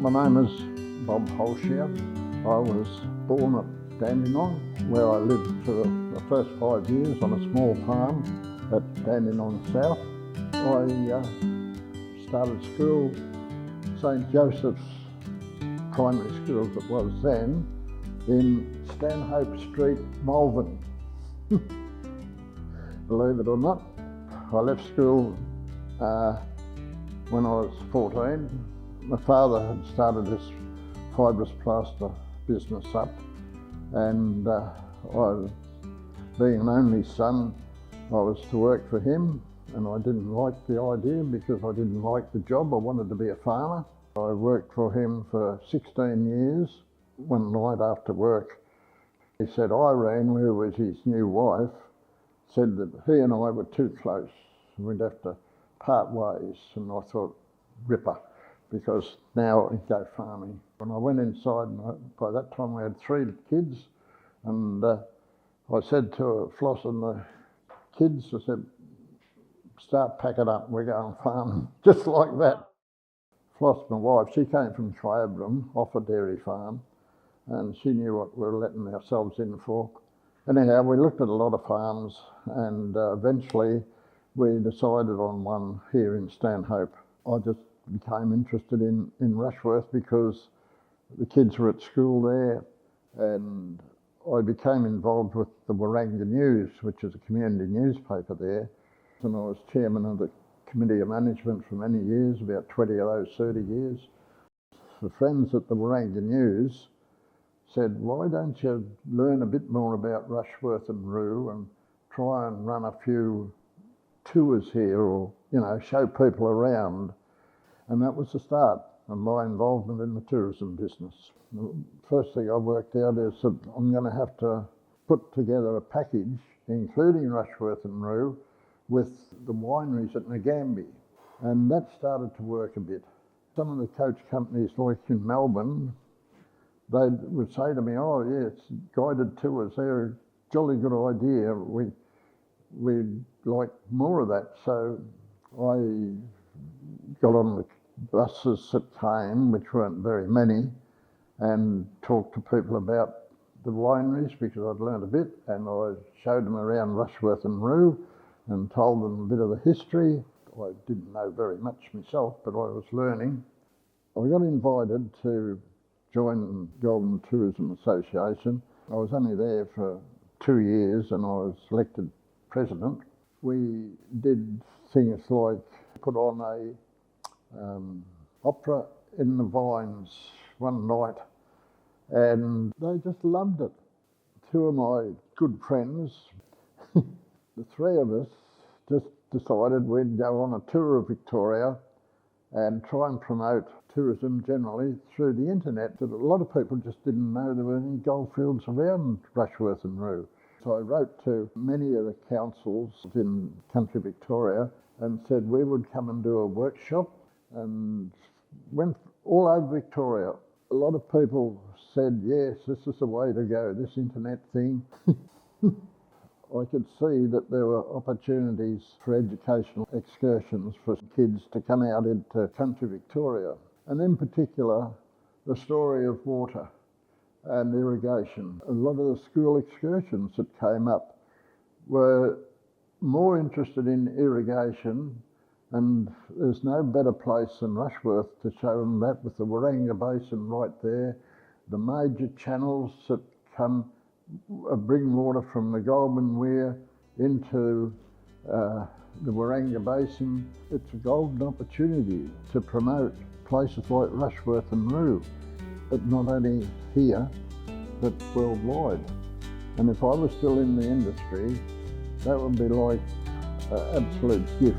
My name is Bob Holschier. I was born at Dandenong, where I lived for the first 5 years on a small farm at Dandenong South. I started school, St Joseph's Primary School as it was then, in Stanhope Street, Malvern. Believe it or not, I left school when I was 14. My father had started this fibrous plaster business up, and I, being an only son, I was to work for him, and I didn't like the idea because I didn't like the job. I wanted to be a farmer. I worked for him for 16 years. One night after work, he said Irene, who was his new wife, said that he and I were too close. We'd have to part ways, and I thought, ripper, because now I go farming. When I went inside, by that time I had 3 kids, and I said to Floss and the kids, I said, start packing up, we're going farming, just like that. Floss, my wife, she came from Kyabram, off a dairy farm, and she knew what we were letting ourselves in for. Anyhow, we looked at a lot of farms, and eventually we decided on one here in Stanhope. I just became interested in Rushworth because the kids were at school there, and I became involved with the Waranga News, which is a community newspaper there, and I was chairman of the Committee of Management for many years, about 20 of those 30 years. The friends at the Waranga News said, why don't you learn a bit more about Rushworth and Whroo and try and run a few tours here, or, you know, show people around. And that was the start of my involvement in the tourism business. The first thing I worked out is that I'm going to have to put together a package, including Rushworth and Whroo, with the wineries at Ngambie. And that started to work a bit. Some of the coach companies, like in Melbourne, they would say to me, oh yes, guided tours, they're a jolly good idea. We'd like more of that. So I got on the buses that came, which weren't very many, and talked to people about the wineries because I'd learned a bit, and I showed them around Rushworth and Whroo and told them a bit of the history. I didn't know very much myself, but I was learning. I got invited to join the Golden Tourism Association. I was only there for 2 years and I was elected president. We did things like put on a opera in the vines one night, and they just loved it. 2 of my good friends, the 3 of us just decided we'd go on a tour of Victoria and try and promote tourism generally through the internet. But a lot of people just didn't know there were any goldfields around Rushworth and Whroo. So I wrote to many of the councils in country Victoria and said we would come and do a workshop, and went all over Victoria. A lot of people said, yes, this is the way to go, this internet thing. I could see that there were opportunities for educational excursions for kids to come out into country Victoria. And in particular, the story of water and irrigation. A lot of the school excursions that came up were more interested in irrigation, and there's no better place than Rushworth to show them that, with the Waranga Basin right there, the major channels that bring water from the Goulburn Weir into the Waranga Basin. It's a golden opportunity to promote places like Rushworth and Whroo, but not only here, but worldwide. And if I was still in the industry, that would be like an absolute gift.